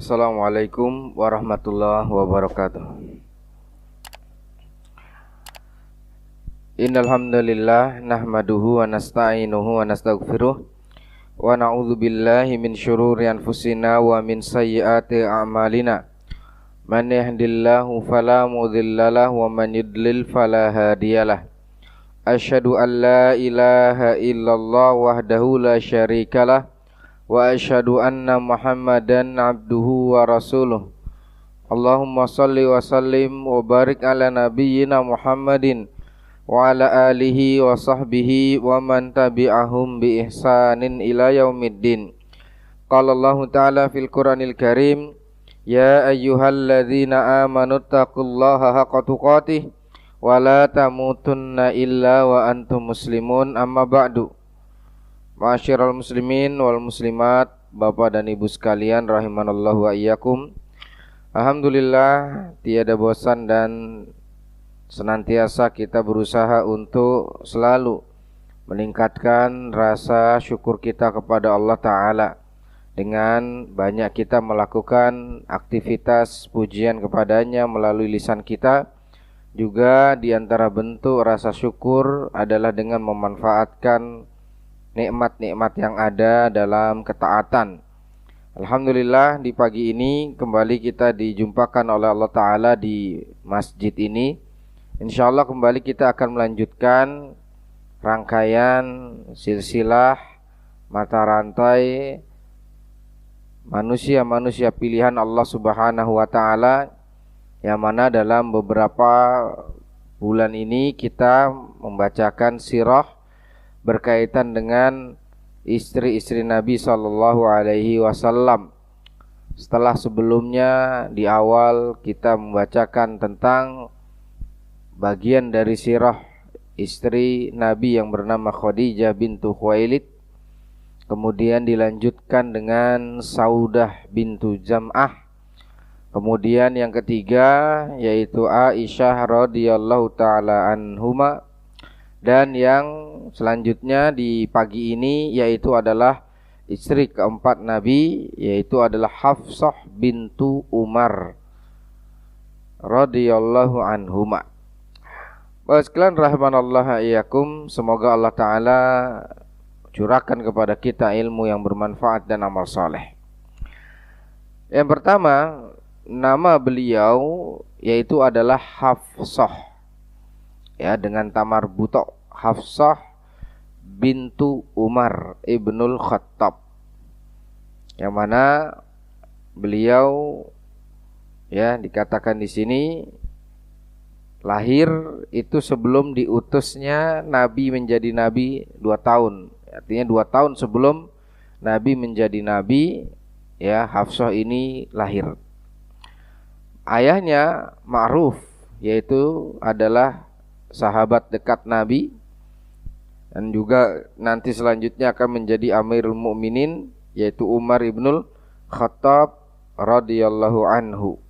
Assalamualaikum warahmatullahi wabarakatuh. Innal hamdalillah nahmaduhu wa nasta'inuhu wa nastaghfiruh wa na'udzu billahi min syururi anfusina wa min sayyiati a'malina. Man yahdihillahu fala mudhillalah wa man yudlil fala hadiyalah. Asyhadu an la ilaha illallah wahdahu la syarikalah wa asyhadu anna Muhammadan abduhu wa rasuluh. Allahumma salli wa sallim wa barik ala nabiyyina Muhammadin wa ala alihi wa sahbihi wa man tabi'ahum bi ihsanin ila yaumiddin. Qala Allah ta'ala fil Qur'anil Karim, ya ayyuhalladzina amanu taqullaha haqqa tuqatih wa la tamutunna illa wa antum muslimun, amma ba'du. Ma'asyiral muslimin wal muslimat, Bapak dan Ibu sekalian rahimanallahu wa iyyakum. Alhamdulillah, tiada bosan dan senantiasa kita berusaha untuk selalu meningkatkan rasa syukur kita kepada Allah Ta'ala dengan banyak kita melakukan aktivitas pujian kepadanya melalui lisan kita. Juga di antara bentuk rasa syukur adalah dengan memanfaatkan nikmat-nikmat yang ada dalam ketaatan. Alhamdulillah, di pagi ini kembali kita dijumpakan oleh Allah Ta'ala di masjid ini. InsyaAllah kembali kita akan melanjutkan rangkaian silsilah mata rantai manusia-manusia pilihan Allah Subhanahu wa Ta'ala, yang mana dalam beberapa bulan ini kita membacakan sirah berkaitan dengan istri-istri Nabi Sallallahu Alaihi Wasallam. Setelah sebelumnya di awal kita membacakan tentang bagian dari sirah istri Nabi yang bernama Khadijah bintu Khuwailid, kemudian dilanjutkan dengan Saudah bintu Zam'ah, kemudian yang ketiga yaitu Aisyah radhiyallahu taala anhuma, dan yang selanjutnya di pagi ini yaitu adalah istri keempat Nabi, yaitu adalah Hafsah bintu Umar radhiyallahu anhuma. Bapak sekalian rahimanallahu iyyakum, semoga Allah Ta'ala curahkan kepada kita ilmu yang bermanfaat dan amal saleh. Yang pertama, nama beliau yaitu adalah Hafsah, ya, dengan tamar buto, Hafsah bintu Umar ibnul Khattab, yang mana beliau, ya, dikatakan di sini lahir itu sebelum diutusnya Nabi menjadi Nabi 2 tahun. Artinya 2 tahun sebelum Nabi menjadi Nabi, ya, Hafsah ini lahir. Ayahnya ma'ruf, yaitu adalah sahabat dekat Nabi, dan juga nanti selanjutnya akan menjadi Amirul Mukminin, yaitu Umar ibnul Khattab radhiyallahu anhu,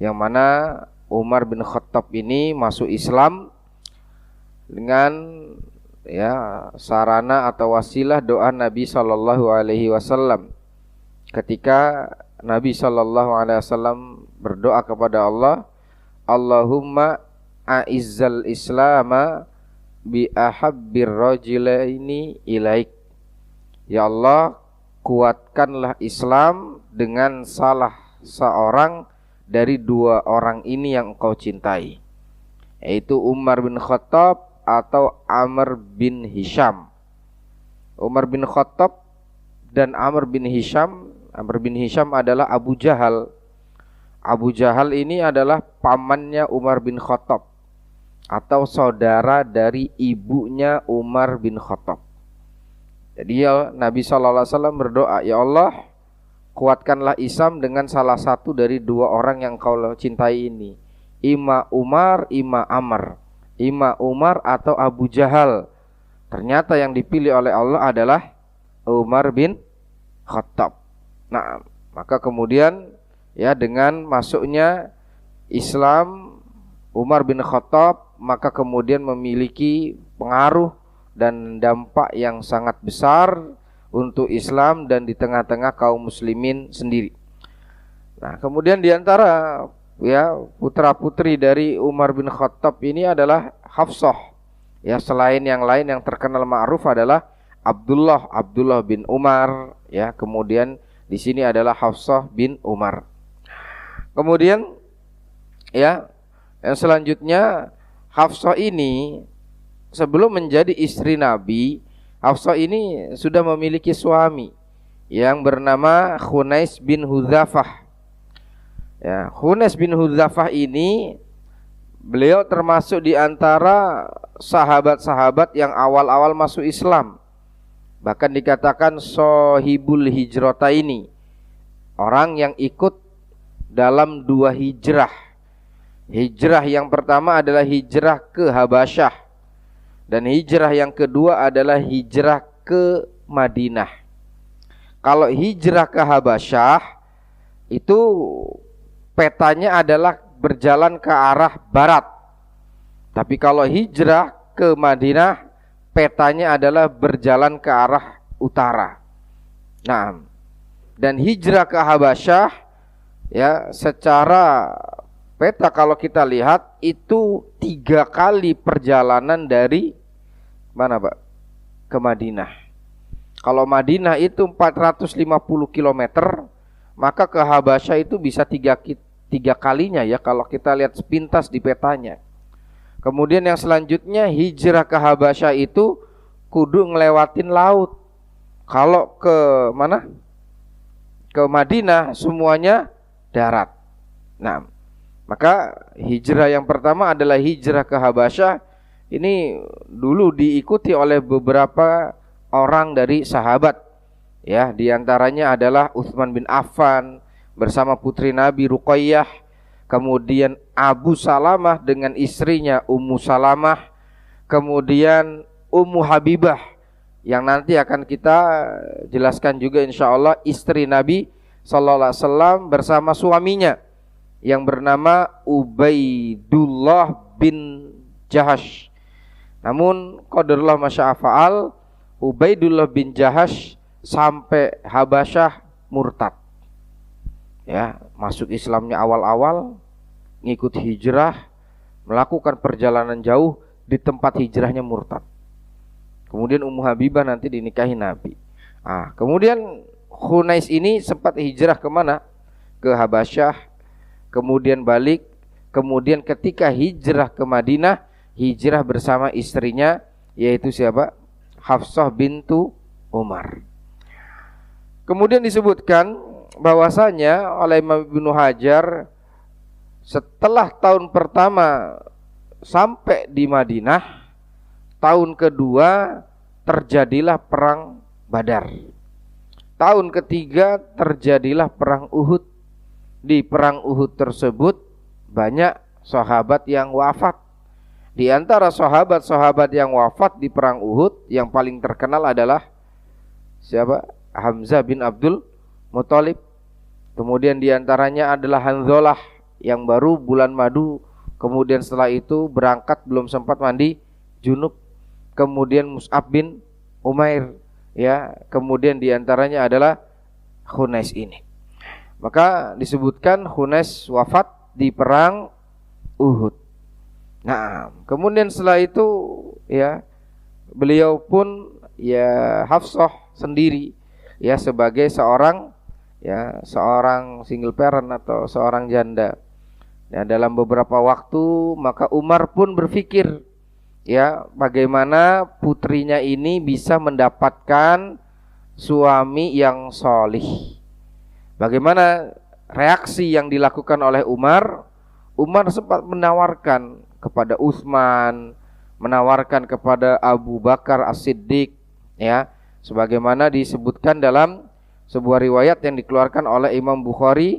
yang mana Umar bin Khattab ini masuk Islam dengan, ya, sarana atau wasilah doa Nabi sallallahu alaihi wasallam. Ketika Nabi sallallahu alaihi wasallam berdoa kepada Allah, Allahumma a'izzal islama bi ahabbir rajilaini ilaik. Ya Allah, kuatkanlah Islam dengan salah seorang dari 2 orang ini yang engkau cintai, yaitu Umar bin Khattab atau Amr bin Hisham. Umar bin Khattab dan Amr bin Hisham. Amr bin Hisham adalah Abu Jahal. Abu Jahal ini adalah pamannya Umar bin Khattab atau saudara dari ibunya Umar bin Khattab. Jadi ya, Nabi SAW berdoa, ya Allah, kuatkanlah Islam dengan salah satu dari 2 orang yang kau cintai ini, ima Umar, ima Amr, ima Umar atau Abu Jahal. Ternyata yang dipilih oleh Allah adalah Umar bin Khattab. Nah, maka kemudian, ya, dengan masuknya Islam Umar bin Khattab, maka kemudian memiliki pengaruh dan dampak yang sangat besar untuk Islam dan di tengah-tengah kaum muslimin sendiri. Nah, kemudian di antara ya putra-putri dari Umar bin Khattab ini adalah Hafsah. Ya, selain yang lain yang terkenal ma'ruf adalah Abdullah bin Umar, ya. Kemudian di sini adalah Hafsah bin Umar. Kemudian ya, yang selanjutnya Hafsah ini sebelum menjadi istri Nabi, Hafsah ini sudah memiliki suami yang bernama Khunais bin Hudzafah. Ya, Khunais bin Hudzafah ini beliau termasuk di antara sahabat-sahabat yang awal-awal masuk Islam. Bahkan dikatakan Sohibul Hijrota ini, orang yang ikut dalam 2 hijrah. Hijrah yang pertama adalah hijrah ke Habasyah, dan hijrah yang kedua adalah hijrah ke Madinah. Kalau hijrah ke Habasyah itu petanya adalah berjalan ke arah barat. Tapi kalau hijrah ke Madinah, petanya adalah berjalan ke arah utara. Nah, dan hijrah ke Habasyah ya, secara peta kalau kita lihat itu 3 kali perjalanan dari mana, Pak? Ke Madinah. Kalau Madinah itu 450 km, maka ke Habasyah itu bisa 3 kalinya ya kalau kita lihat sepintas di petanya. Kemudian yang selanjutnya hijrah ke Habasyah itu kudu ngelewatin laut. Kalau ke mana? Ke Madinah semuanya darat. Nah, maka hijrah yang pertama adalah hijrah ke Habasyah. Ini dulu diikuti oleh beberapa orang dari sahabat. Ya, di antaranya adalah Utsman bin Affan bersama putri Nabi Ruqayyah, kemudian Abu Salamah dengan istrinya Ummu Salamah, kemudian Ummu Habibah yang nanti akan kita jelaskan juga insyaallah, istri Nabi sallallahu alaihi wasallam bersama suaminya yang bernama Ubaidullah bin Jahash. Namun qadarullah masya'a fa'al, Ubaidullah bin Jahash sampai Habasyah murtad. Ya, masuk Islamnya awal-awal, ngikut hijrah, melakukan perjalanan jauh, di tempat hijrahnya murtad. Kemudian Ummu Habibah nanti dinikahi Nabi. Kemudian Khunais ini sempat hijrah kemana? Ke Habasyah, kemudian balik, kemudian ketika hijrah ke Madinah, hijrah bersama istrinya, yaitu siapa? Hafsah bintu Umar. Kemudian disebutkan bahwasanya oleh Imam Ibnu Hajar, setelah tahun pertama sampai di Madinah, tahun kedua terjadilah perang Badar. Tahun ketiga terjadilah perang Uhud. Di perang Uhud tersebut banyak sahabat yang wafat. Di antara sahabat-sahabat yang wafat di perang Uhud, yang paling terkenal adalah siapa? Hamzah bin Abdul Muthalib. Kemudian di antaranya adalah Hanzalah yang baru bulan madu, kemudian setelah itu berangkat belum sempat mandi junub. Kemudian Mus'ab bin Umair, ya. Kemudian di antaranya adalah Khunais ini. Maka disebutkan Khunais wafat di perang Uhud. Nah, kemudian setelah itu ya, beliau pun ya Hafsah sendiri ya sebagai seorang single parent atau seorang janda. Ya, dalam beberapa waktu maka Umar pun berpikir ya bagaimana putrinya ini bisa mendapatkan suami yang solih. Bagaimana reaksi yang dilakukan oleh Umar? Umar sempat menawarkan kepada Utsman, menawarkan kepada Abu Bakar As-Siddiq, ya, sebagaimana disebutkan dalam sebuah riwayat yang dikeluarkan oleh Imam Bukhari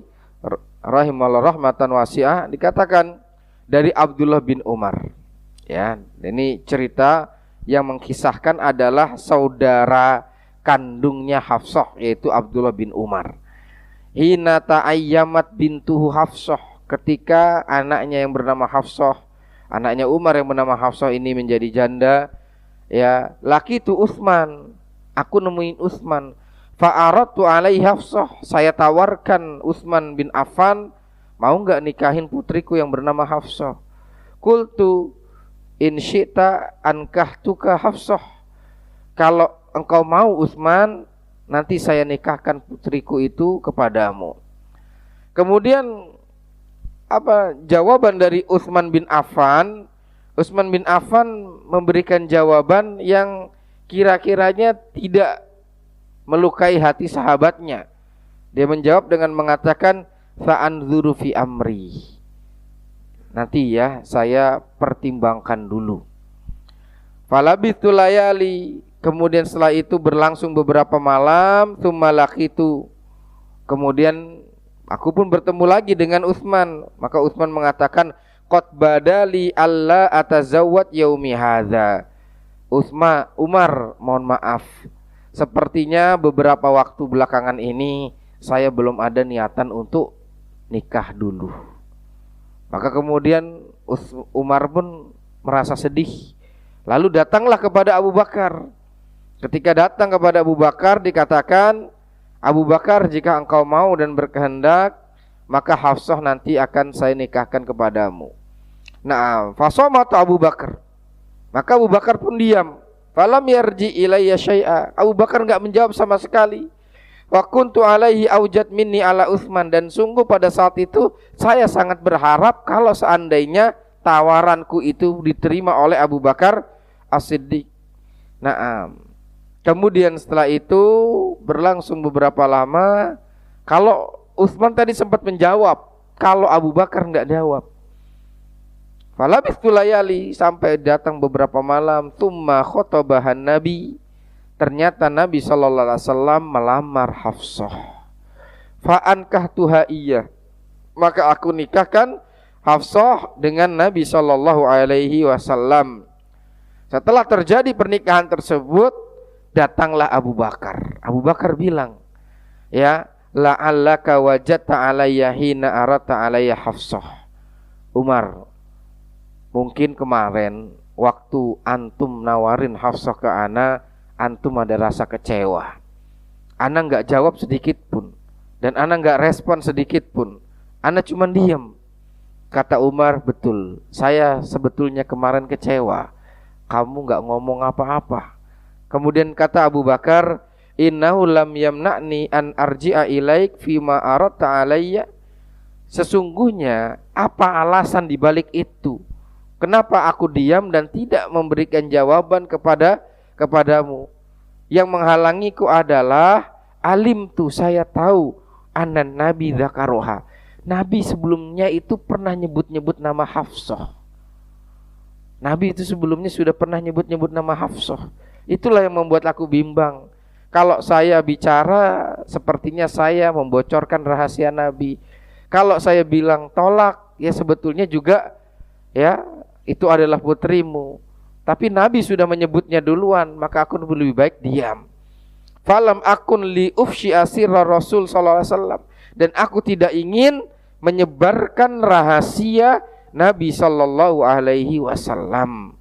rahimahullah rahmatan wasi'ah, dikatakan dari Abdullah bin Umar. Ya, ini cerita yang mengkisahkan adalah saudara kandungnya Hafsah, yaitu Abdullah bin Umar. Hina ta'ayyamat bintuhu Hafsah, ketika anaknya yang bernama Hafsah, anaknya Umar yang bernama Hafsah ini menjadi janda, ya, laki itu Utsman, aku nemuin Utsman, Fa'aradtu alaihi Hafsah, saya tawarkan Utsman bin Affan, mau enggak nikahin putriku yang bernama Hafsah. Qultu in syi'ta ankahtuka Hafsah, kalau engkau mau Utsman, nanti saya nikahkan putriku itu kepadamu. Kemudian apa jawaban dari Utsman bin Affan? Utsman bin Affan memberikan jawaban yang kira-kiranya tidak melukai hati sahabatnya. Dia menjawab dengan mengatakan, fa'anzuru fi amri, nanti ya saya pertimbangkan dulu. Falabithu layali, kemudian setelah itu berlangsung beberapa malam. Tsumma laqitu, kemudian aku pun bertemu lagi dengan Utsman. Maka Utsman mengatakan, qad badali alla atazawwad yaumi hadza. Umar, mohon maaf, sepertinya beberapa waktu belakangan ini saya belum ada niatan untuk nikah dulu. Maka kemudian Umar pun merasa sedih. Lalu datanglah kepada Abu Bakar. Ketika datang kepada Abu Bakar, dikatakan, Abu Bakar, jika engkau mau dan berkehendak, maka Hafsah nanti akan saya nikahkan kepadamu. Nah, fasomatu Abu Bakar, maka Abu Bakar pun diam. Falam yarji ilayya syai'a, Abu Bakar enggak menjawab sama sekali. Wa kuntu alaihi aujad minni ala Utsman, dan sungguh pada saat itu saya sangat berharap kalau seandainya tawaranku itu diterima oleh Abu Bakar As-Siddiq. Nah, kemudian setelah itu berlangsung beberapa lama. Kalau Utsman tadi sempat menjawab, kalau Abu Bakar enggak jawab. Falabithtu layali, sampai datang beberapa malam. Tsumma khotabahan Nabi, ternyata Nabi sallallahu alaihi wasallam melamar Hafsah. Fa ankahtuha iyyah, maka aku nikahkan Hafsah dengan Nabi sallallahu alaihi wasallam. Setelah terjadi pernikahan tersebut, datanglah Abu Bakar. Abu Bakar bilang, ya, la'allaka wajadta alayya hina aradta alayya Hafsah. Umar, mungkin kemarin waktu antum nawarin Hafsah ke ana, antum ada rasa kecewa. Ana enggak jawab sedikit pun, dan ana enggak respon sedikit pun. Ana cuma diam. Kata Umar, betul, saya sebetulnya kemarin kecewa, kamu enggak ngomong apa-apa. Kemudian kata Abu Bakar, innahu lam yamna'ni an arji'a ilaik fima aradta alayya. Sesungguhnya apa alasan dibalik itu? Kenapa aku diam dan tidak memberikan jawaban kepadamu? Yang menghalangiku adalah alim tu, saya tahu, anan Nabi dzakaroha, Nabi sebelumnya itu pernah nyebut-nyebut nama Hafsah. Nabi itu sebelumnya sudah pernah nyebut-nyebut nama Hafsah. Itulah yang membuat aku bimbang. Kalau saya bicara, sepertinya saya membocorkan rahasia Nabi. Kalau saya bilang tolak, ya sebetulnya juga, ya, itu adalah putrimu. Tapi Nabi sudah menyebutnya duluan, maka aku lebih baik diam. Falam akun li ufshi asirra Rasul sallallahu alaihi wasallam, dan aku tidak ingin menyebarkan rahasia Nabi sallallahu alaihi wasallam.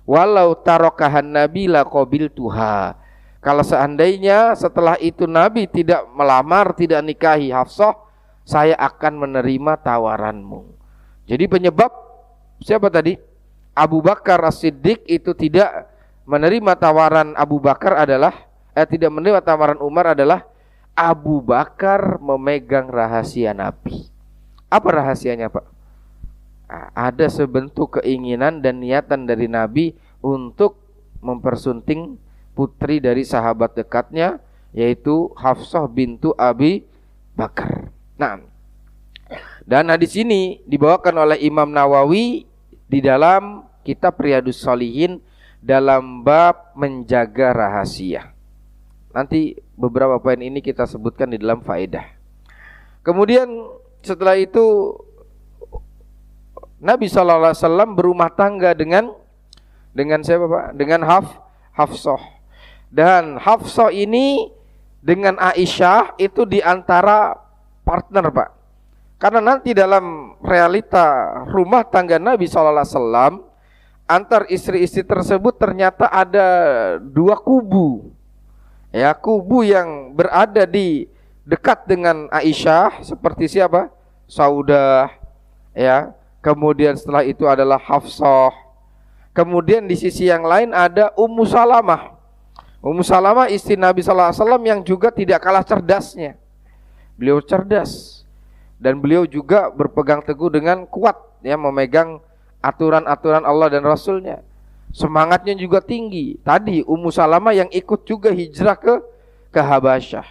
Walau tarokahan Nabi la qabiltuha, kalau seandainya setelah itu Nabi tidak melamar, tidak nikahi Hafsah, saya akan menerima tawaranmu. Jadi penyebab siapa tadi? Abu Bakar As-Siddiq itu tidak menerima tawaran Abu Bakar adalah tidak menerima tawaran Umar adalah Abu Bakar memegang rahasia Nabi. Apa rahasianya, Pak? Ada sebentuk keinginan dan niatan dari Nabi untuk mempersunting putri dari sahabat dekatnya, yaitu Hafsah bintu Abi Bakar. Nah, dan hadis ini dibawakan oleh Imam Nawawi di dalam kitab Riyadhus Shalihin dalam bab menjaga rahasia. Nanti beberapa poin ini kita sebutkan di dalam faedah. Kemudian setelah itu Nabi SAW berumah tangga dengan siapa, Pak? Dengan Hafsah. Dan Hafsah ini dengan Aisyah itu di antara partner, Pak. Karena nanti dalam realita rumah tangga Nabi SAW, antar istri-istri tersebut ternyata ada dua kubu. Ya, kubu yang berada di dekat dengan Aisyah seperti siapa? Saudah, ya. Kemudian setelah itu adalah Hafsah. Kemudian di sisi yang lain ada Ummu Salamah. Ummu Salamah istri Nabi sallallahu alaihi wasallam yang juga tidak kalah cerdasnya. Beliau cerdas dan beliau juga berpegang teguh dengan kuat, ya, memegang aturan-aturan Allah dan Rasulnya. Semangatnya juga tinggi. Tadi Ummu Salamah yang ikut juga hijrah ke Habasyah.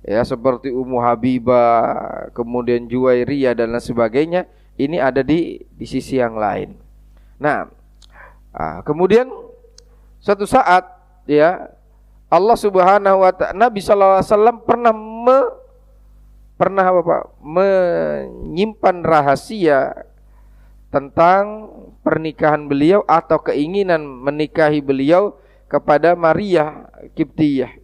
Ya, seperti Ummu Habibah, kemudian Juwairiyah dan lain sebagainya. Ini ada di sisi yang lain. Nah, kemudian suatu saat, ya, Allah Subhanahu wa ta'ala, Nabi sallallahu alaihi wasallam pernah menyimpan rahasia tentang pernikahan beliau atau keinginan menikahi beliau kepada Maria Kiptiyah.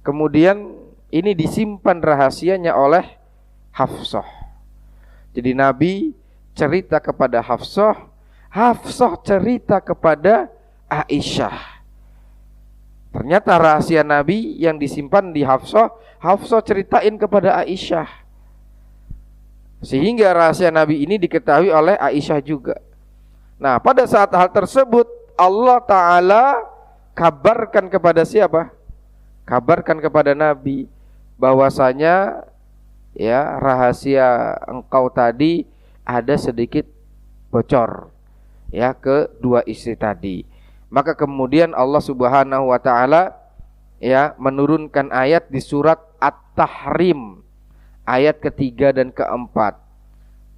Kemudian ini disimpan rahasianya oleh Hafsah. Jadi Nabi cerita kepada Hafsah, Hafsah cerita kepada Aisyah. Ternyata rahasia Nabi yang disimpan di Hafsah, Hafsah ceritain kepada Aisyah. Sehingga rahasia Nabi ini diketahui oleh Aisyah juga. Nah, pada saat hal tersebut Allah Ta'ala kabarkan kepada siapa? Kabarkan kepada Nabi bahwasanya, ya, rahasia engkau tadi ada sedikit bocor, ya, ke dua istri tadi. Maka kemudian Allah Subhanahu wa ta'ala, ya, menurunkan ayat di surat At-Tahrim ayat ketiga dan keempat.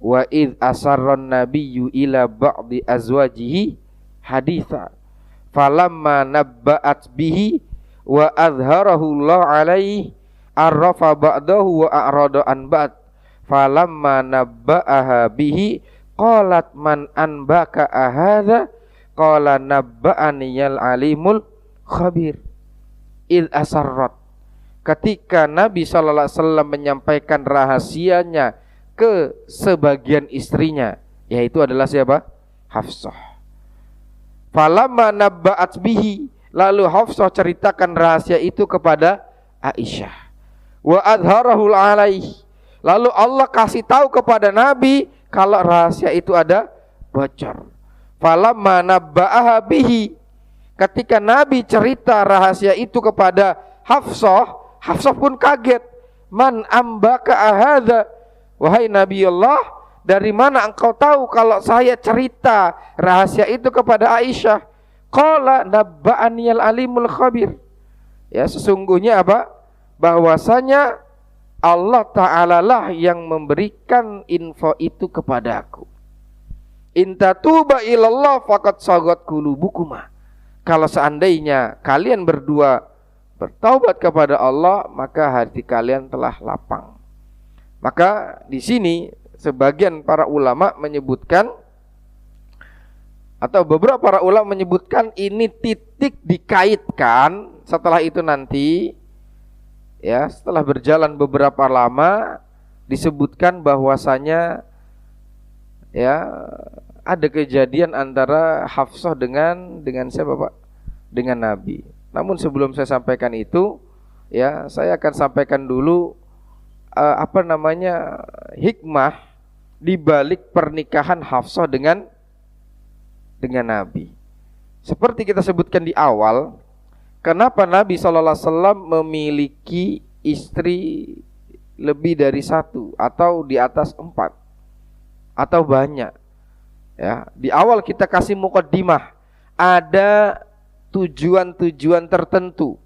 Wa idh asarron nabiyyu ila ba'di azwajihi haditha falamma nabba'at bihi wa adharahu Allah alaihi arrafa ba'dahu wa a'rada an ba'd falamma nabba'aha bihi qalat man anbaka ahadha qala nabba'aniyal alimul khabir. Idh asarrat, ketika Nabi sallallahu alaihi wasallam menyampaikan rahasianya ke sebagian istrinya, yaitu adalah siapa? Hafsah. Falamma nabba'at bihi, lalu Hafsah ceritakan rahasia itu kepada Aisyah. Wa adharahu alaihi, lalu Allah kasih tahu kepada Nabi kalau rahasia itu ada bocor. Falamma nabba'aha bihi, ketika Nabi cerita rahasia itu kepada Hafsah, Hafsah pun kaget. Man ambaka ahadha, wahai Nabi Allah, dari mana engkau tahu kalau saya cerita rahasia itu kepada Aisyah? Qala nabba'aniyal alimul khabir. Ya, sesungguhnya apa? Bahwasanya Allah Ta'ala lah yang memberikan info itu kepadaku. In tatuba ilallah faqad sagat qulubukuma. Kalau seandainya kalian berdua bertaubat kepada Allah, maka hati kalian telah lapang. Maka di sini sebagian para ulama menyebutkan, atau beberapa para ulama menyebutkan ini titik dikaitkan. Setelah itu nanti, ya, setelah berjalan beberapa lama disebutkan bahwasanya, ya, ada kejadian antara Hafsah dengan siapa, Pak? Dengan Nabi. Namun sebelum saya sampaikan itu, ya, saya akan sampaikan dulu hikmah di balik pernikahan Hafsah dengan Nabi. Seperti kita sebutkan di awal, kenapa Nabi SAW memiliki istri lebih dari satu atau di atas 4 atau banyak? Ya, di awal kita kasih muqaddimah, ada tujuan-tujuan tertentu,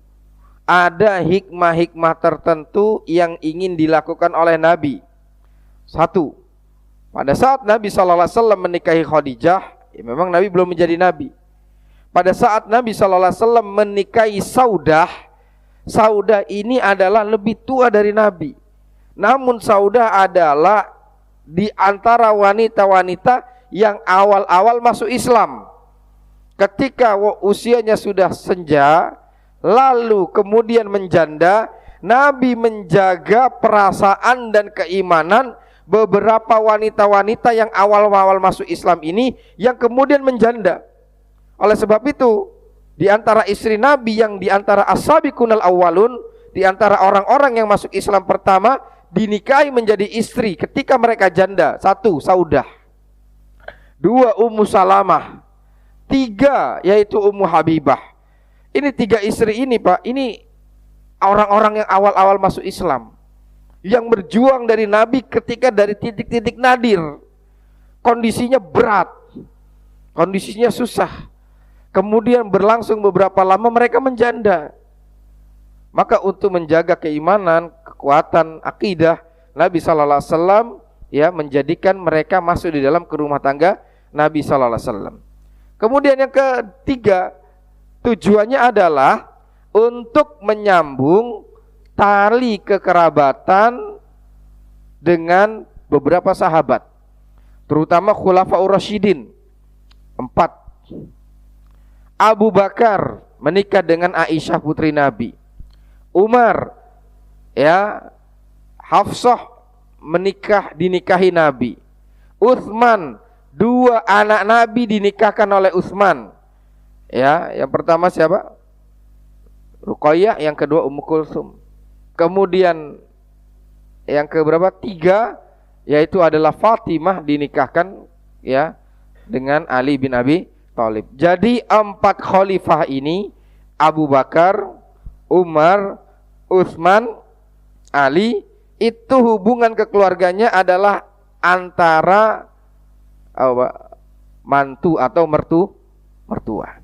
ada hikmah-hikmah tertentu yang ingin dilakukan oleh Nabi. Satu, pada saat Nabi SAW menikahi Khadijah, ya, memang Nabi belum menjadi Nabi. Pada saat Nabi SAW menikahi Saudah, Saudah ini adalah lebih tua dari Nabi. Namun Saudah adalah di antara wanita-wanita yang awal-awal masuk Islam. Ketika usianya sudah senja, lalu kemudian menjanda, Nabi menjaga perasaan dan keimanan beberapa wanita-wanita yang awal-awal masuk Islam ini yang kemudian menjanda. Oleh sebab itu, di antara istri Nabi yang di antara as-sabiqunal awwalun, di antara orang-orang yang masuk Islam pertama, dinikahi menjadi istri ketika mereka janda. 1. Saudah. 2. Ummu Salamah. 3. Yaitu Ummu Habibah. Ini 3 istri ini, Pak, ini orang-orang yang awal-awal masuk Islam, yang berjuang dari Nabi ketika dari titik-titik nadir, kondisinya berat, kondisinya susah, kemudian berlangsung beberapa lama mereka menjanda. Maka untuk menjaga keimanan, kekuatan akidah, Nabi sallallahu alaihi wasallam ya menjadikan mereka masuk di dalam ke rumah tangga Nabi sallallahu alaihi wasallam. Kemudian yang ketiga, tujuannya adalah untuk menyambung tali kekerabatan dengan beberapa sahabat, terutama Khulafaur Rasyidin 4. Abu Bakar menikah dengan Aisyah putri Nabi. Umar, ya, Hafsah dinikahi Nabi. Utsman, 2 anak Nabi dinikahkan oleh Utsman. Ya, yang pertama siapa? Ruqayyah, yang kedua Ummu Kulsum. Kemudian yang keberapa? 3, yaitu adalah Fatimah dinikahkan ya dengan Ali bin Abi Thalib. Jadi 4 khalifah ini, Abu Bakar, Umar, Utsman, Ali, itu hubungan kekeluarganya adalah antara mantu atau mertua.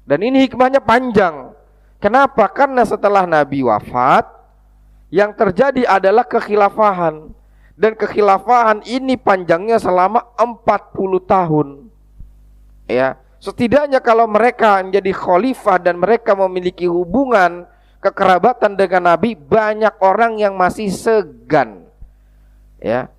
Dan ini hikmahnya panjang. Kenapa? Karena setelah Nabi wafat, yang terjadi adalah kekhilafahan. Dan kekhilafahan ini panjangnya selama 40 tahun. Ya, setidaknya kalau mereka menjadi khalifah dan mereka memiliki hubungan kekerabatan dengan Nabi, banyak orang yang masih segan. Ya,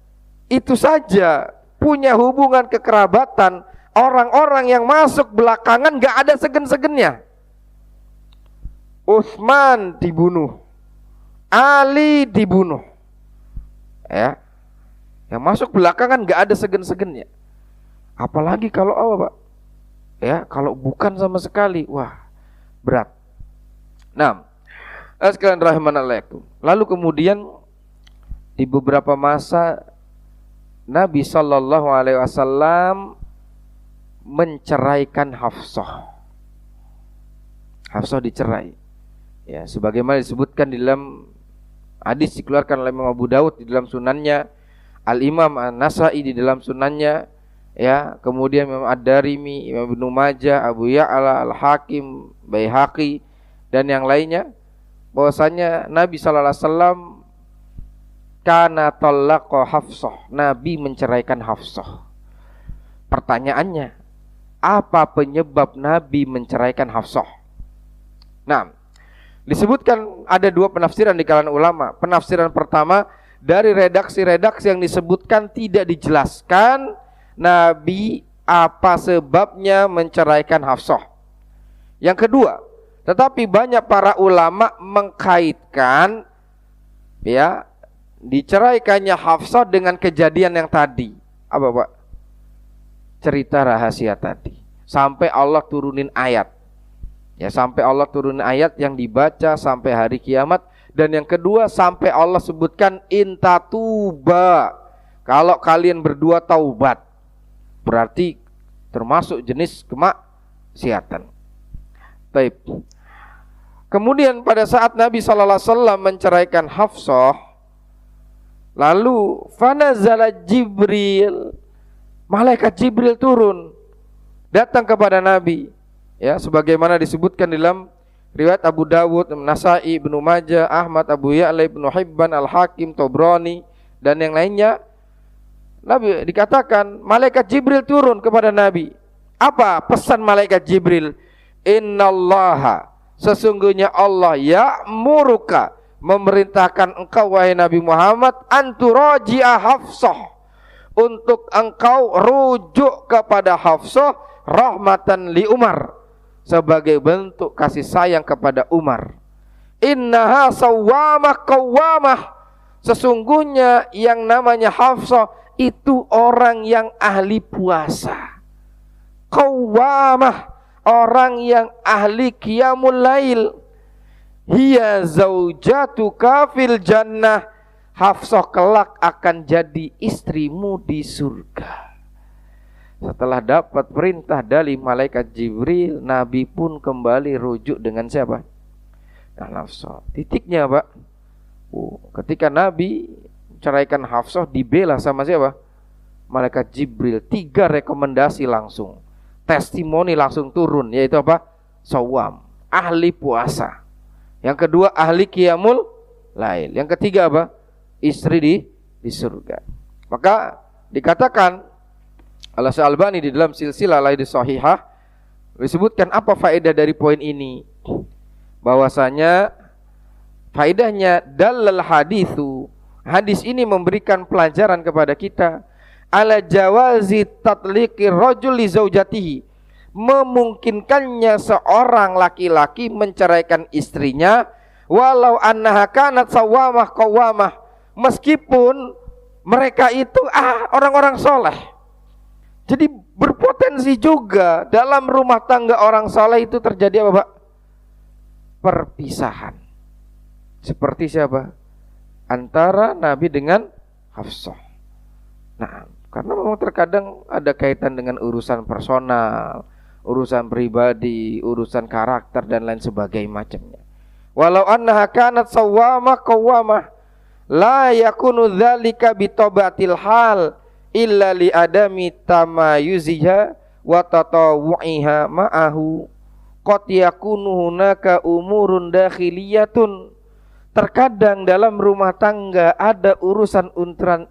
itu saja punya hubungan kekerabatan. Orang-orang yang masuk belakangan gak ada segen-segennya. Utsman dibunuh, Ali dibunuh. Ya, yang masuk belakangan gak ada segen-segennya. Apalagi kalau apa, Pak? Ya, kalau bukan sama sekali, wah, berat. Nah, sekalian rahimanallahu. Lalu kemudian di beberapa masa Nabi sallallahu alaihi wasallam menceraikan Hafsah. Hafsah dicerai. Ya, sebagaimana disebutkan di dalam hadis dikeluarkan oleh Imam Abu Daud di dalam sunannya, Al-Imam An-Nasa'i di dalam sunannya, ya, kemudian Imam Ad-Darimi, Imam Ibnu Majah, Abu Ya'la, Al-Hakim, Baihaqi dan yang lainnya, bahwasanya Nabi sallallahu alaihi wasallam kana talaqa Hafsah, Nabi menceraikan Hafsah. Pertanyaannya, apa penyebab Nabi menceraikan Hafsah? Nah, disebutkan ada 2 penafsiran di kalangan ulama. Penafsiran pertama, dari redaksi-redaksi yang disebutkan tidak dijelaskan Nabi apa sebabnya menceraikan Hafsah. Yang kedua, tetapi banyak para ulama mengkaitkan ya diceraikannya Hafsah dengan kejadian yang tadi. Apa, Pak? Cerita rahasia tadi. Sampai Allah turunin ayat. Ya, sampai Allah turunin ayat yang dibaca sampai hari kiamat. Dan yang kedua, sampai Allah sebutkan intatuba, kalau kalian berdua taubat. Berarti termasuk jenis kemaksiatan. Baik. Kemudian pada saat Nabi sallallahu alaihi wasallam menceraikan Hafsah, lalu fanazala Jibril, malaikat Jibril turun datang kepada Nabi. Ya, sebagaimana disebutkan dalam riwayat Abu Dawud, Nasa'i, Ibnu Majah, Ahmad, Abu Ya'la, Ibnu Hibban, Al-Hakim, Tabrani dan yang lainnya. Nabi dikatakan malaikat Jibril turun kepada Nabi. Apa pesan malaikat Jibril? Innallaha, sesungguhnya Allah ya'muruka, memerintahkan engkau wahai Nabi Muhammad, anturaji'a Hafsah, untuk engkau rujuk kepada Hafsah rahmatan li Umar, sebagai bentuk kasih sayang kepada Umar. Innaha sawwamah qawwamah, sesungguhnya yang namanya Hafsah itu orang yang ahli puasa. Qawwamah, orang yang ahli qiyamul lail. Hiya zaujatuka fil jannah. Hafsah kelak akan jadi istrimu di surga. Setelah dapat perintah dari malaikat Jibril, Nabi pun kembali rujuk dengan siapa? Nah, Hafsah. Titiknya, Pak. Ketika Nabi ceraikan Hafsah, dibela sama siapa? Malaikat Jibril. 3 rekomendasi langsung, testimoni langsung turun, yaitu apa? Shawwam, ahli puasa. Yang kedua, ahli qiyamul lail. Yang ketiga apa? Istri di surga. Maka dikatakan Al-Albani di dalam silsilah Ahadits Shahihah disebutkan apa faedah dari poin ini? Bahwasanya faedahnya dalal haditsu, hadis ini memberikan pelajaran kepada kita ala jawazi tatliqir rajul li zaujatihi, memungkinkannya seorang laki-laki menceraikan istrinya walau annaha kanat sawamah qawamah, meskipun mereka itu orang-orang soleh. Jadi berpotensi juga dalam rumah tangga orang soleh itu terjadi apa, Pak? Perpisahan. Seperti siapa? Antara Nabi dengan Hafsah. Nah, karena memang terkadang ada kaitan dengan urusan personal, urusan pribadi, urusan karakter dan lain sebagainya macamnya. Walau annaha kanat sawamah qawamah, la yakunu dzalika bitobatil hal illa li adami tamayuziha wa tatawu'iha ma'ahu qad yakunu hunaka umurun dakhiliyatun. Terkadang dalam rumah tangga ada urusan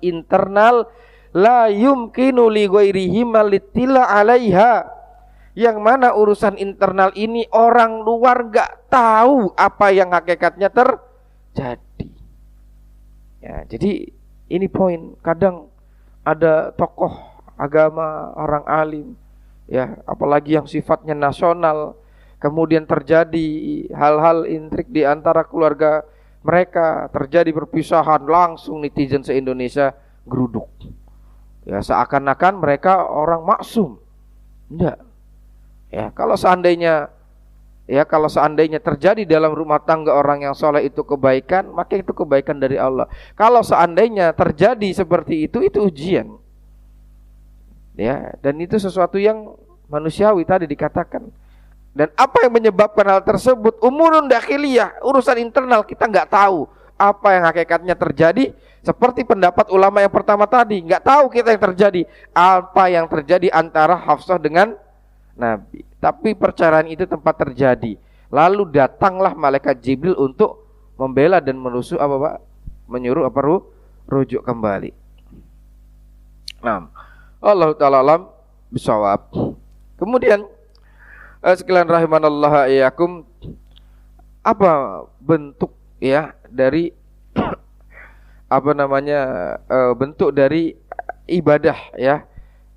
internal la yumkinu li ghairihi malittila 'alaiha, yang mana urusan internal ini orang luar gak tahu apa yang hakikatnya terjadi. Ya, jadi ini poin. Kadang ada tokoh agama, orang alim, ya, apalagi yang sifatnya nasional, kemudian terjadi hal-hal intrik di antara keluarga mereka, terjadi perpisahan, langsung netizen se-Indonesia geruduk. Ya, seakan-akan mereka orang maksum. Enggak. Ya, kalau seandainya terjadi dalam rumah tangga orang yang soleh itu kebaikan, maka itu kebaikan dari Allah. Kalau seandainya terjadi seperti itu ujian. Ya, dan itu sesuatu yang manusiawi tadi dikatakan. Dan apa yang menyebabkan hal tersebut? Umurun dakhiliyah, urusan internal, kita nggak tahu apa yang hakikatnya terjadi. Seperti pendapat ulama yang pertama tadi, nggak tahu kita yang terjadi, apa yang terjadi antara Hafsah dengan Nabi. Tapi perceraian itu tempat terjadi. Lalu datanglah malaikat Jibril untuk membela dan menusuk apa, Pak? Menyuruh apa, rujuk kembali. Nah, Allah Ta'ala alam bisawab. Kemudian sekalian rahimanallah iyyakum, apa bentuk ya dari bentuk dari ibadah ya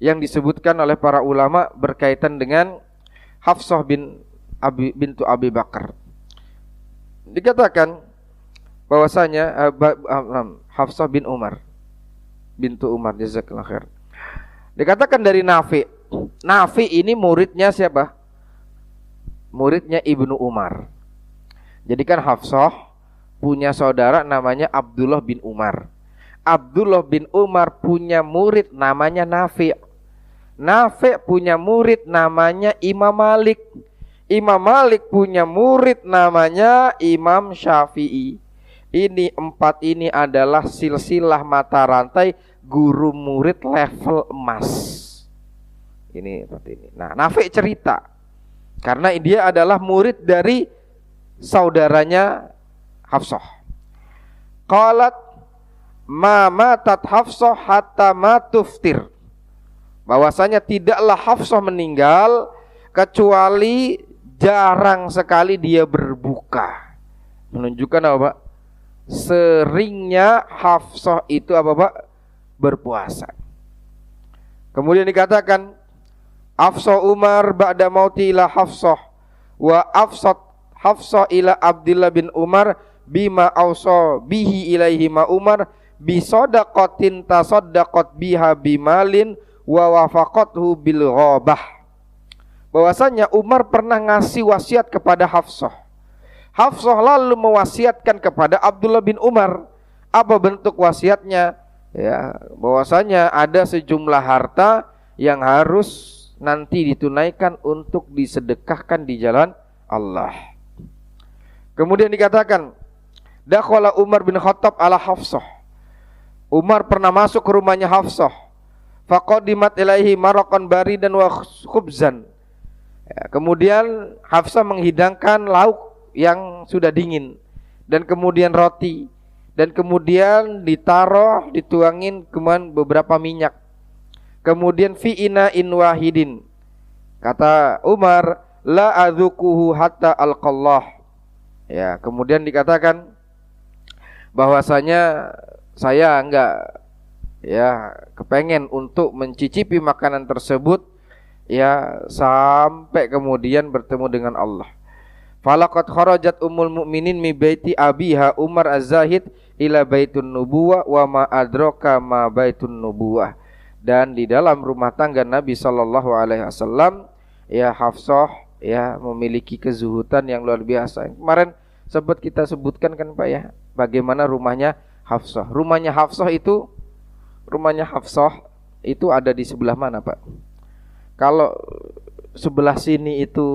yang disebutkan oleh para ulama berkaitan dengan Hafsah bintu Abi Bakar. Dikatakan bahwasanya Hafsah bintu Umar, jazakallahu khair. Dikatakan dari Nafi. Nafi ini muridnya siapa? Muridnya Ibnu Umar. Jadi kan Hafsah punya saudara namanya Abdullah bin Umar. Abdullah bin Umar punya murid namanya Nafi. Nafi punya murid namanya Imam Malik. Imam Malik punya murid namanya Imam Syafi'i. Ini 4 ini adalah silsilah mata rantai guru murid level emas. Ini seperti ini. Nah, Nafi cerita karena dia adalah murid dari saudaranya Hafsah. Qalat ma matat Hafsah hatta matuftir. Bahwasanya tidaklah Hafsah meninggal kecuali jarang sekali dia berbuka. Menunjukkan apa, Pak? Seringnya Hafsah itu apa, Pak? Berpuasa. Kemudian dikatakan Hafsah Umar ba'da mauti ila Hafsah wa Hafsah ila Abdullah bin Umar bima ausa bihi ilaihi ma Umar bi sadaqatin tasaddaqat biha bimalin wa wafaqathu bil ghabah. bahwasanya Umar pernah ngasih wasiat kepada Hafsah. Hafsah lalu mewasiatkan kepada Abdullah bin Umar. Apa bentuk wasiatnya? Ya, bahwasanya ada sejumlah harta yang harus nanti ditunaikan untuk disedekahkan di jalan Allah. Kemudian dikatakan, dakhala Umar bin Khattab ala Hafsah. Umar pernah masuk ke rumahnya Hafsah. Faqadimat ilaihi maraqan baridan wa khubzan. Ya, kemudian Hafsah menghidangkan lauk yang sudah dingin dan kemudian roti dan kemudian dituangin kemudian beberapa minyak. Kemudian fi ina'in wahidin. Kata Umar, la adzuquhu hatta alqallah. Ya, kemudian dikatakan bahwasanya saya enggak kepengen untuk mencicipi makanan tersebut sampai kemudian bertemu dengan Allah. Falaqad kharajat ummul mukminin mi baiti abiha Umar Az-Zahid ila baitun nubuwah wa ma adraka ma baitun nubuwah. Dan di dalam rumah tangga Nabi sallallahu alaihi wasallam Hafsah memiliki kezuhudan yang luar biasa. Kemarin sempat kita sebutkan kan Pak bagaimana rumahnya Hafsah. Rumahnya Hafsah itu ada di sebelah mana Pak? Kalau sebelah sini itu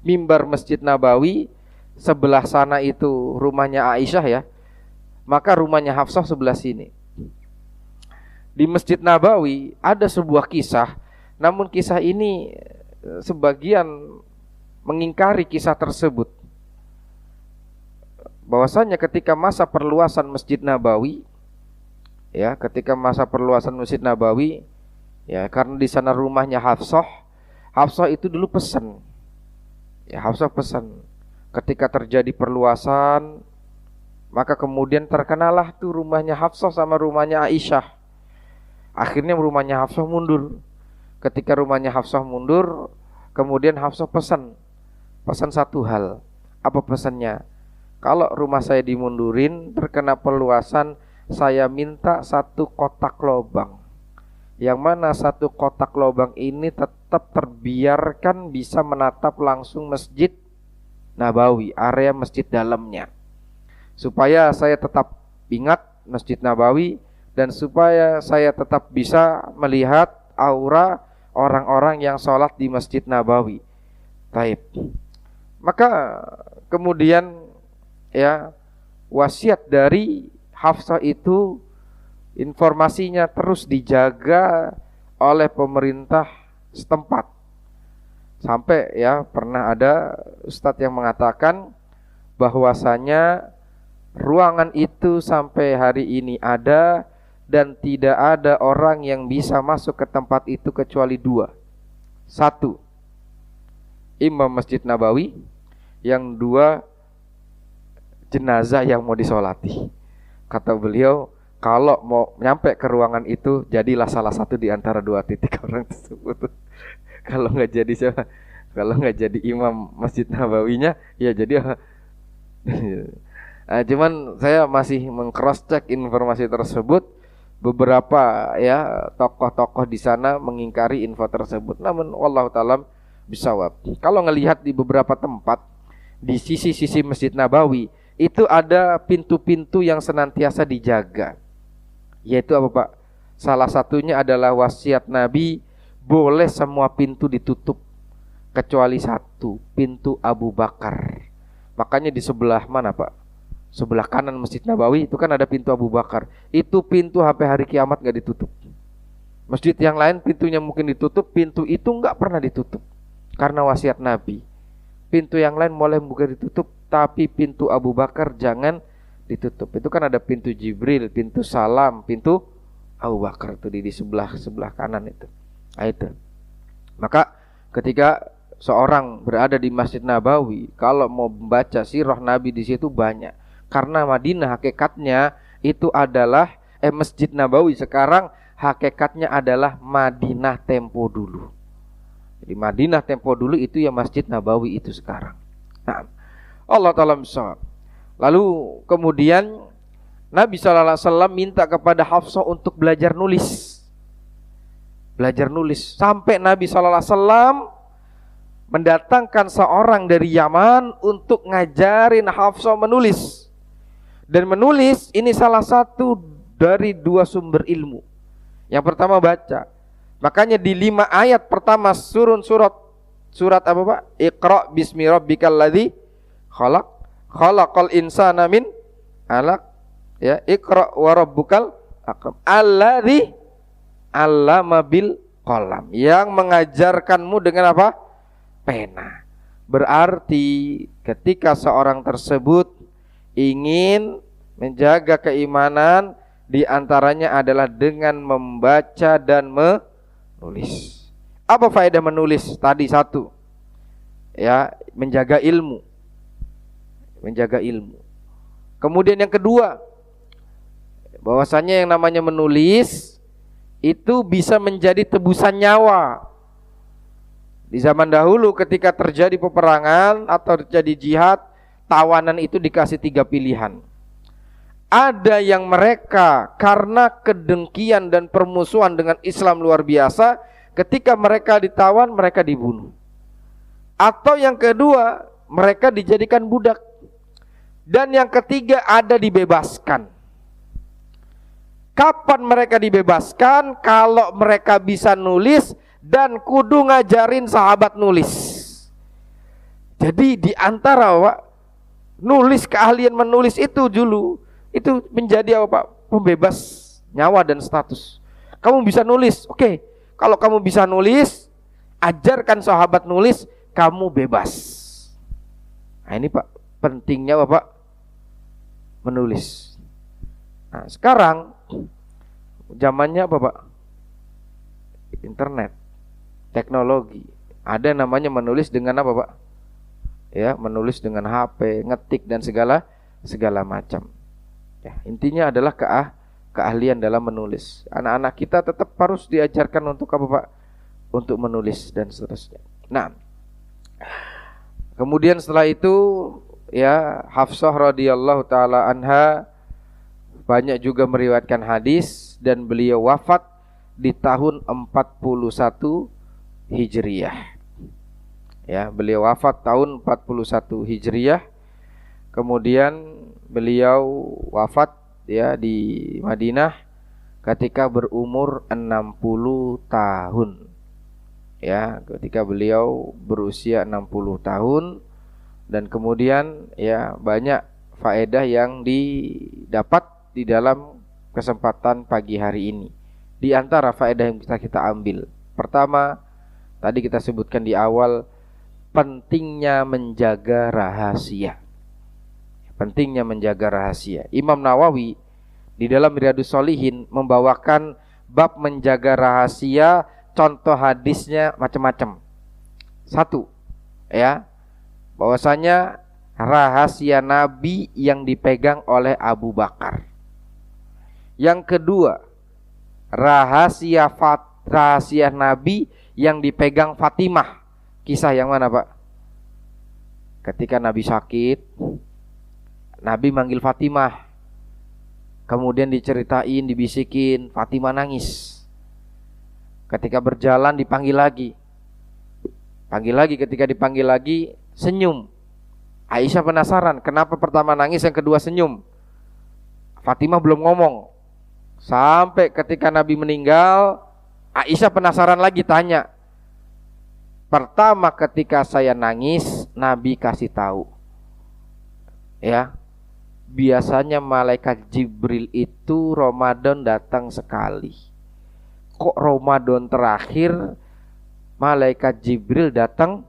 mimbar Masjid Nabawi, sebelah sana itu rumahnya Aisyah maka rumahnya Hafsah sebelah sini. Di Masjid Nabawi ada sebuah kisah, namun kisah ini sebagian mengingkari kisah tersebut. Bahwasanya ketika masa perluasan Masjid Nabawi, karena di sana rumahnya Hafsah itu dulu pesan. Hafsah pesan ketika terjadi perluasan, maka kemudian terkenalah tuh rumahnya Hafsah sama rumahnya Aisyah. Akhirnya rumahnya Hafsah mundur. Ketika rumahnya Hafsah mundur, kemudian Hafsah pesan satu hal. Apa pesannya? Kalau rumah saya dimundurin, terkena perluasan, saya minta satu kotak lobang. Yang mana satu kotak lobang ini tetap terbiarkan bisa menatap langsung Masjid Nabawi, area masjid dalamnya. Supaya saya tetap ingat Masjid Nabawi dan supaya saya tetap bisa melihat aura orang-orang yang sholat di Masjid Nabawi. Taib. Maka kemudian wasiat dari Hafsah itu informasinya terus dijaga oleh pemerintah setempat. Sampai pernah ada ustadz yang mengatakan bahwasanya ruangan itu sampai hari ini ada dan tidak ada orang yang bisa masuk ke tempat itu kecuali dua. Satu, imam Masjid Nabawi. Yang dua, jenazah yang mau disolati. Kata beliau, kalau mau nyampe ke ruangan itu, jadilah salah satu di antara dua titik orang tersebut. Kalau nggak jadi siapa? Kalau nggak jadi imam Masjid Nabawinya, ya jadi. Cuman saya masih meng-cross check informasi tersebut. Beberapa tokoh-tokoh di sana mengingkari info tersebut. Namun wallahu ta'ala bisawab. Kalau ngelihat di beberapa tempat di sisi-sisi Masjid Nabawi itu ada pintu-pintu yang senantiasa dijaga. Yaitu apa Pak? Salah satunya adalah wasiat Nabi, boleh semua pintu ditutup kecuali satu, pintu Abu Bakar. Makanya di sebelah mana Pak? Sebelah kanan Masjid Nabawi itu kan ada pintu Abu Bakar. Itu pintu sampai hari kiamat gak ditutup. Masjid yang lain pintunya mungkin ditutup, pintu itu gak pernah ditutup karena wasiat Nabi. Pintu yang lain boleh buka ditutup, tapi pintu Abu Bakar jangan ditutup. Itu kan ada pintu Jibril, pintu Salam, pintu Abu Bakar itu di sebelah kanan itu. Nah, itu. Maka ketika seorang berada di Masjid Nabawi, kalau mau membaca sirah Nabi di situ banyak. Karena Madinah hakikatnya itu adalah Masjid Nabawi sekarang hakikatnya adalah Madinah tempo dulu. Jadi Madinah tempo dulu itu ya Masjid Nabawi itu sekarang. Nah, Allah Ta'ala misal. Lalu kemudian Nabi SAW minta kepada Hafsah untuk belajar nulis. belajar nulis. Sampai Nabi SAW mendatangkan seorang dari Yaman untuk ngajarin Hafsah menulis. Dan menulis ini salah satu dari 2 sumber ilmu. Yang pertama baca. Makanya di 5 ayat pertama surat apa Pak? Iqra bismi rabbikal ladzi khalaq, khalaqal insana min 'alaq. Ya, Iqra wa rabbukal akram. Alladzi 'allama bil qalam. Yang mengajarkanmu dengan apa? Pena. Berarti ketika seorang tersebut ingin menjaga keimanan, di antaranya adalah dengan membaca dan menulis. Apa faedah menulis? Tadi 1, ya, menjaga ilmu. Menjaga ilmu. Kemudian yang kedua, bahwasanya yang namanya menulis itu bisa menjadi tebusan nyawa. Di zaman dahulu ketika terjadi peperangan atau terjadi jihad, tawanan itu dikasih 3 pilihan. Ada yang mereka karena kedengkian dan permusuhan dengan Islam luar biasa, ketika mereka ditawan mereka dibunuh. Atau yang kedua, mereka dijadikan budak. Dan yang ketiga ada dibebaskan. Kapan mereka dibebaskan? Kalau mereka bisa nulis dan kudu ngajarin sahabat nulis. Jadi di antara nulis, keahlian menulis itu dulu itu menjadi apa Pak? Pembebas nyawa dan status. Kamu bisa nulis, oke. Kalau kamu bisa nulis, ajarkan sahabat nulis, kamu bebas. Nah ini Pak, pentingnya Bapak menulis. Nah sekarang zamannya apa Pak? Internet, teknologi. Ada namanya menulis dengan apa Pak? Ya, menulis dengan HP, ngetik dan segala macam. Ya, intinya adalah keahlian dalam menulis. Anak-anak kita tetap harus diajarkan untuk apa Pak? Untuk menulis dan seterusnya. Nah, kemudian setelah itu ya Hafsah radhiyallahu taala anha banyak juga meriwayatkan hadis dan beliau wafat di tahun 41 Hijriyah. Ya, beliau wafat tahun 41 Hijriyah. Kemudian beliau wafat ya di Madinah ketika berumur 60 tahun. Ya, ketika beliau berusia 60 tahun. Dan kemudian ya banyak faedah yang didapat di dalam kesempatan pagi hari ini. Di antara faedah yang bisa kita ambil, pertama tadi kita sebutkan di awal, pentingnya menjaga rahasia. Pentingnya menjaga rahasia. Imam Nawawi di dalam Riyadhus Shalihin membawakan bab menjaga rahasia. Contoh hadisnya macam-macam. 1, ya, bahwasanya rahasia Nabi yang dipegang oleh Abu Bakar. Yang kedua, rahasia Nabi yang dipegang Fatimah. Kisah yang mana Pak? Ketika Nabi sakit, Nabi manggil Fatimah. Kemudian diceritain, dibisikin, Fatimah nangis. Ketika berjalan dipanggil lagi. Ketika dipanggil lagi senyum. Aisyah penasaran, kenapa pertama nangis, yang kedua senyum. Fatimah belum ngomong. Sampai ketika Nabi meninggal, Aisyah penasaran lagi, tanya. Pertama ketika saya nangis, Nabi kasih tahu. Ya, biasanya malaikat Jibril itu Ramadan datang sekali. Kok Ramadan terakhir malaikat Jibril datang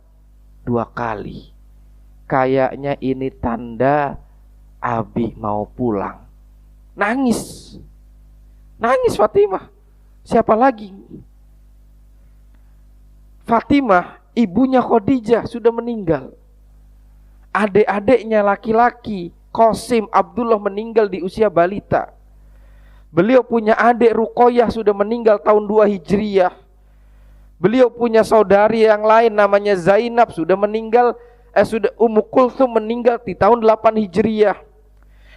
2 kali? Kayaknya ini tanda Abi mau pulang. Nangis Fatimah. Siapa lagi? Fatimah, ibunya Khadijah sudah meninggal. Adik-adiknya laki-laki Qasim, Abdullah meninggal di usia balita. Beliau punya adik Ruqayyah sudah meninggal tahun 2 Hijriyah. Beliau punya saudari yang lain namanya Zainab sudah meninggal, Ummu Kulthum meninggal di tahun 8 Hijriyah.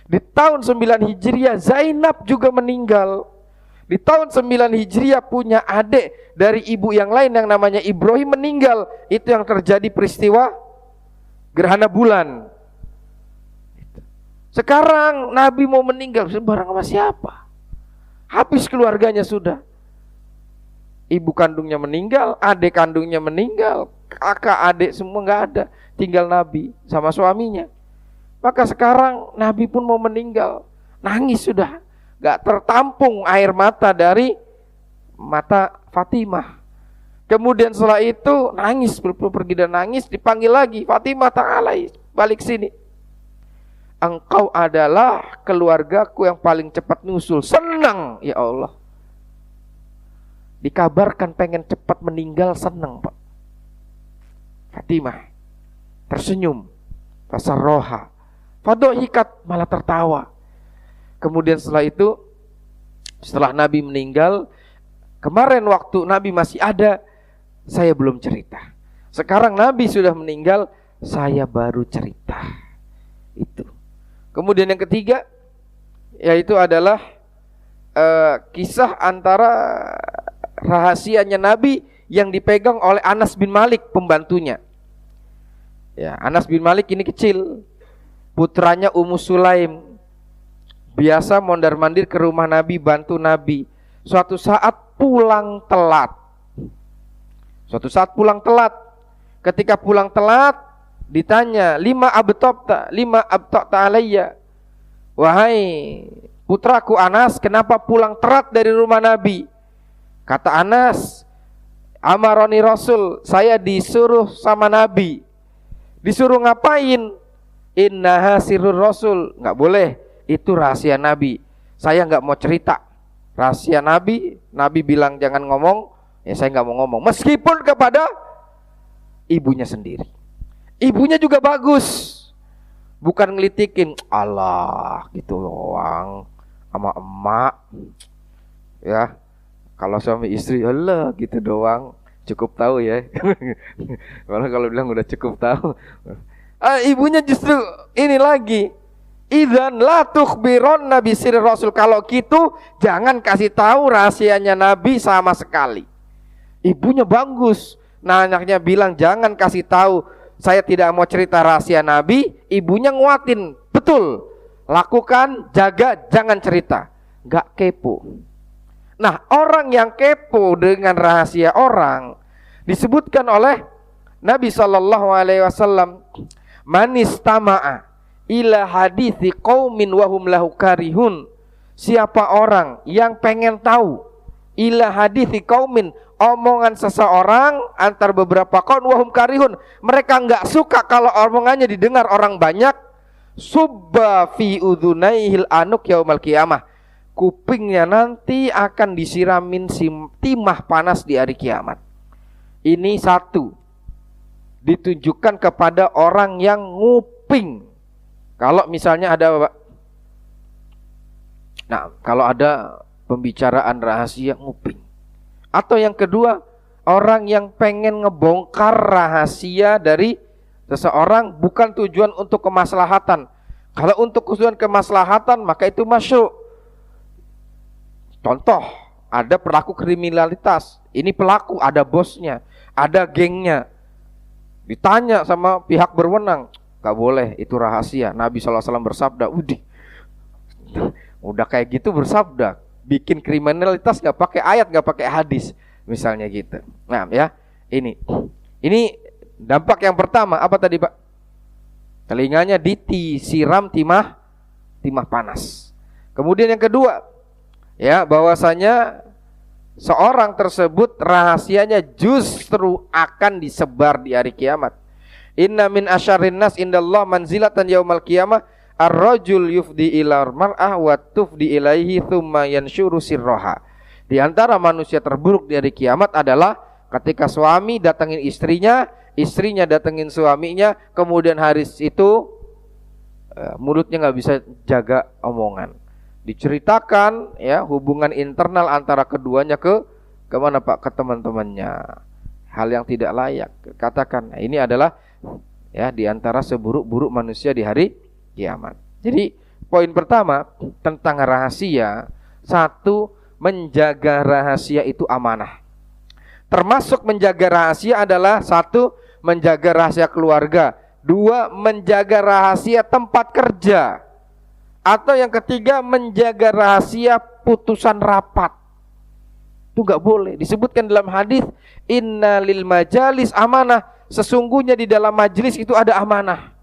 Di tahun 9 Hijriyah Zainab juga meninggal. Di Di tahun 9 Hijriah punya adik dari ibu yang lain yang namanya Ibrahim meninggal. Itu yang terjadi peristiwa gerhana bulan. Sekarang Nabi mau meninggal, bareng sama siapa? Habis keluarganya sudah. Ibu kandungnya meninggal, adik kandungnya meninggal, kakak adik semua nggak ada. Tinggal Nabi sama suaminya. Maka sekarang Nabi pun mau meninggal. Nangis sudah, gak tertampung air mata dari mata Fatimah. Kemudian setelah itu nangis, pergi dan nangis. Dipanggil lagi, Fatimah ta'ala, balik sini. Engkau adalah keluargaku yang paling cepat nyusul. Senang ya Allah. Dikabarkan pengen cepat meninggal, senang Pak. Fatimah tersenyum, fasarroha, fadohikat, malah tertawa. Kemudian setelah itu, setelah Nabi meninggal, kemarin waktu Nabi masih ada, saya belum cerita. Sekarang Nabi sudah meninggal, saya baru cerita. Itu. Kemudian yang ketiga, yaitu adalah kisah antara rahasianya Nabi yang dipegang oleh Anas bin Malik, pembantunya. Ya, Anas bin Malik ini kecil, putranya Ummu Sulaim, biasa mondar-mandir ke rumah Nabi, bantu Nabi. Suatu saat pulang telat. Ketika pulang telat, ditanya, lima abta'ta alayya. Wahai putraku Anas, kenapa pulang telat dari rumah Nabi? Kata Anas, amaroni Rasul, saya disuruh sama Nabi. Disuruh ngapain? Innaha sirrur Rasul. Nggak boleh, itu rahasia Nabi. Saya nggak mau cerita rahasia Nabi. Nabi bilang jangan ngomong, ya saya nggak mau ngomong. Meskipun kepada ibunya sendiri. Ibunya juga bagus, bukan ngelitikin Allah gitu doang sama emak. Ya, kalau suami istri Allah gitu doang, cukup tahu ya. Kalau bilang udah cukup tahu. Ibunya justru ini lagi, idzan la tukhbiron nabi sirri Rasul. Kalau gitu jangan kasih tahu rahasianya Nabi sama sekali. Ibunya bagus. Nah, anaknya bilang jangan kasih tahu, saya tidak mau cerita rahasia Nabi. Ibunya nguatin, betul, lakukan, jaga, jangan cerita. Gak kepo. Nah, orang yang kepo dengan rahasia orang disebutkan oleh Nabi SAW, manistama'a ila hadithi qaumin wahum lahu karihun. Siapa orang yang pengen tahu ila hadithi qaumin, omongan seseorang antar beberapa kaum wahum karihun, mereka enggak suka kalau omongannya didengar orang banyak, subba fi udhunaihil anuk yaumal qiyamah, kupingnya nanti akan disiramin timah panas di hari kiamat. Ini satu, ditujukan kepada orang yang nguping. Kalau misalnya ada, nah kalau ada pembicaraan rahasia, nguping. Atau yang kedua, orang yang pengen ngebongkar rahasia dari seseorang bukan tujuan untuk kemaslahatan. Kalau untuk tujuan kemaslahatan maka itu masyru'. Contoh, ada pelaku kriminalitas, ini pelaku, ada bosnya, ada gengnya. Ditanya sama pihak berwenang, gak boleh, itu rahasia. Nabi SAW bersabda, udah kayak gitu bersabda, bikin kriminalitas gak pakai ayat, gak pakai hadis, misalnya gitu. Nah ya, ini dampak yang pertama. Apa tadi Pak? Telinganya disiram timah panas. Kemudian yang kedua, ya, bahwasanya seorang tersebut rahasianya justru akan disebar di hari kiamat. Inna min asyarrin nas indallah manzilatan yaumal qiyamah ar-rajul yufdi ila mar'ah wa tufdi ilaihi thumma yansyuru sirraha. Di antara manusia terburuk di hari kiamat adalah ketika suami datangin istrinya, istrinya datangin suaminya, kemudian hari itu mulutnya nggak bisa jaga omongan. Diceritakan ya hubungan internal antara keduanya ke mana Pak? Ke teman-temannya. Hal yang tidak layak. Katakan, nah, ini adalah ya di antara seburuk-buruk manusia di hari kiamat. Jadi poin pertama tentang rahasia, satu, menjaga rahasia itu amanah. Termasuk menjaga rahasia adalah satu, menjaga rahasia keluarga. Dua, menjaga rahasia tempat kerja. Atau yang ketiga, menjaga rahasia putusan rapat. Itu nggak boleh. Disebutkan dalam hadis, inna lil majalis amanah. Sesungguhnya di dalam majelis itu ada amanah.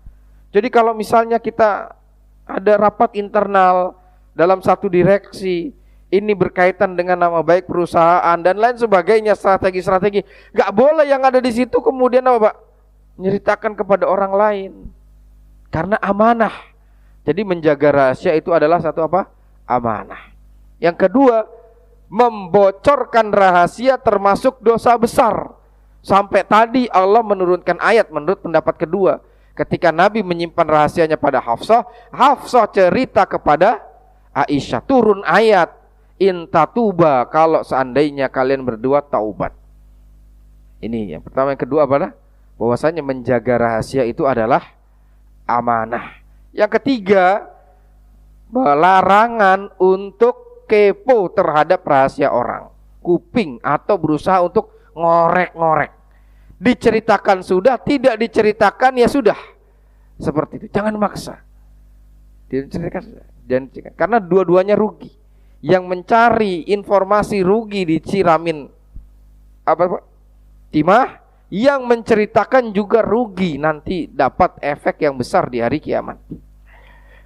Jadi kalau misalnya kita ada rapat internal dalam satu direksi, ini berkaitan dengan nama baik perusahaan dan lain sebagainya, strategi-strategi, nggak boleh yang ada di situ kemudian apa Pak? Nyeritakan kepada orang lain. Karena amanah. Jadi menjaga rahasia itu adalah satu apa? Amanah. Yang kedua, membocorkan rahasia termasuk dosa besar. Sampai tadi Allah menurunkan ayat menurut pendapat kedua. Ketika Nabi menyimpan rahasianya pada Hafsah, Hafsah cerita kepada Aisyah, turun ayat, in tatuba, kalau seandainya kalian berdua taubat. Ini yang pertama. Yang kedua adalah bahwasanya menjaga rahasia itu adalah amanah. Yang ketiga, larangan untuk kepo terhadap rahasia orang, kuping atau berusaha untuk ngorek-ngorek. Diceritakan sudah, tidak diceritakan ya sudah. Seperti itu. Jangan maksa. Diceritakan sudah. Karena dua-duanya rugi. Yang mencari informasi rugi diciramin timah, yang menceritakan juga rugi, nanti dapat efek yang besar di hari kiamat.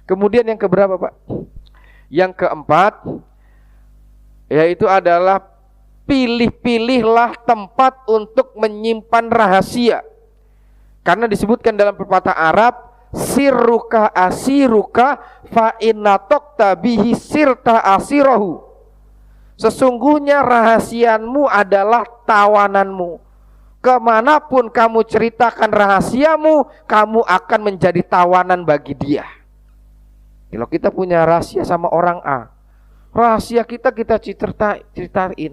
Kemudian yang keberapa Pak? Yang keempat, yaitu adalah pilih-pilihlah tempat untuk menyimpan rahasia. Karena disebutkan dalam pepatah Arab, sirruka asiruka fa inna taqta bihi sirta asirahu. Sesungguhnya rahasiamu adalah tawananmu. Kemanapun kamu ceritakan rahasiamu, kamu akan menjadi tawanan bagi dia. Kalau kita punya rahasia sama orang A, rahasia kita ceritain,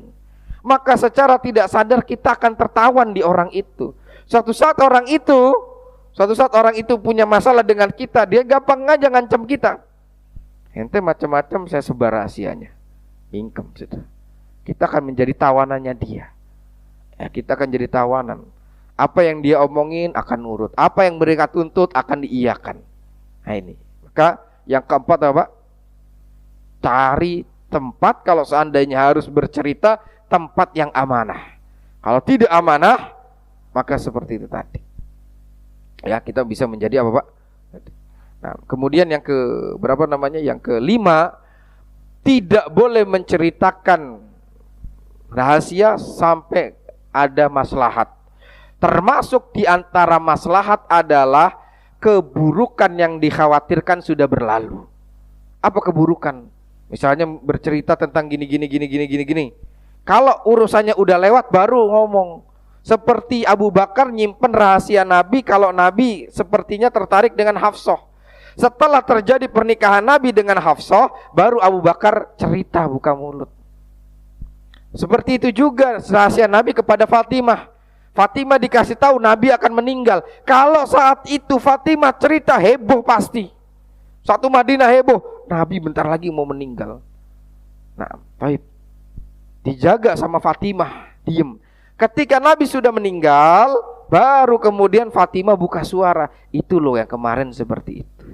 maka secara tidak sadar kita akan tertawan di orang itu. Suatu saat orang itu punya masalah dengan kita, dia gampang aja ngancam kita. Ente macam-macam saya sebar rahasianya, ingkem sudah. Kita akan menjadi tawanannya dia. Ya, kita akan jadi tawanan. Apa yang dia omongin akan nurut, apa yang mereka tuntut akan diiyakan. Nah ini. Maka yang keempat apa? Cari tempat kalau seandainya harus bercerita, tempat yang amanah. Kalau tidak amanah, maka seperti itu tadi. Ya, kita bisa menjadi apa Pak? Nah, kemudian yang yang kelima, tidak boleh menceritakan rahasia sampai ada maslahat. Termasuk di antara maslahat adalah keburukan yang dikhawatirkan sudah berlalu. Apa keburukan? Misalnya bercerita tentang gini. Kalau urusannya udah lewat baru ngomong. Seperti Abu Bakar nyimpen rahasia Nabi kalau Nabi sepertinya tertarik dengan Hafsah. Setelah terjadi pernikahan Nabi dengan Hafsah, baru Abu Bakar cerita buka mulut. Seperti itu juga rahasia Nabi kepada Fatimah. Fatimah dikasih tahu Nabi akan meninggal. Kalau saat itu Fatimah cerita, heboh pasti. Satu Madinah heboh, Nabi bentar lagi mau meninggal. Nah, baik. Dijaga sama Fatimah, diem. Ketika Nabi sudah meninggal, baru kemudian Fatimah buka suara. Itu loh yang kemarin seperti itu.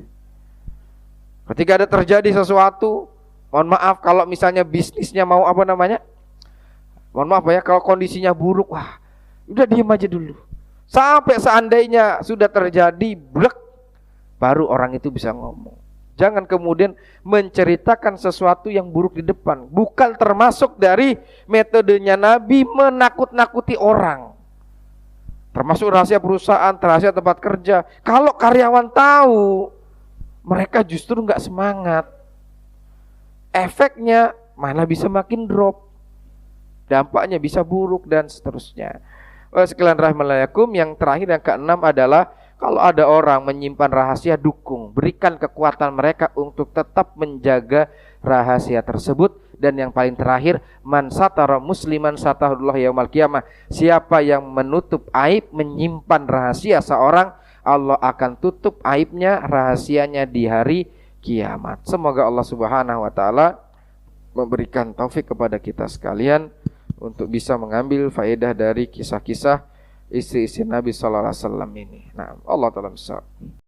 Ketika ada terjadi sesuatu, mohon maaf kalau misalnya bisnisnya mau mohon maaf ya, kalau kondisinya buruk, wah, udah diem aja dulu. Sampai seandainya sudah terjadi, blek, baru orang itu bisa ngomong. Jangan kemudian menceritakan sesuatu yang buruk di depan. Bukan termasuk dari metodenya Nabi menakut-nakuti orang. Termasuk rahasia perusahaan, rahasia tempat kerja. Kalau karyawan tahu, mereka justru nggak semangat. Efeknya malah bisa makin drop. Dampaknya bisa buruk dan seterusnya. Sekalian rahimallahikum, yang terakhir yang keenam adalah kalau ada orang menyimpan rahasia, dukung, berikan kekuatan mereka untuk tetap menjaga rahasia tersebut. Dan yang paling terakhir, man satara musliman satarullah yaumal qiyamah. Siapa yang menutup aib, menyimpan rahasia seorang, Allah akan tutup aibnya, rahasianya di hari kiamat. Semoga Allah Subhanahu wa taala memberikan taufik kepada kita sekalian untuk bisa mengambil faedah dari kisah-kisah istri-istri Nabi sallallahu alaihi wasallam ini. Nah, Allah taala bisa.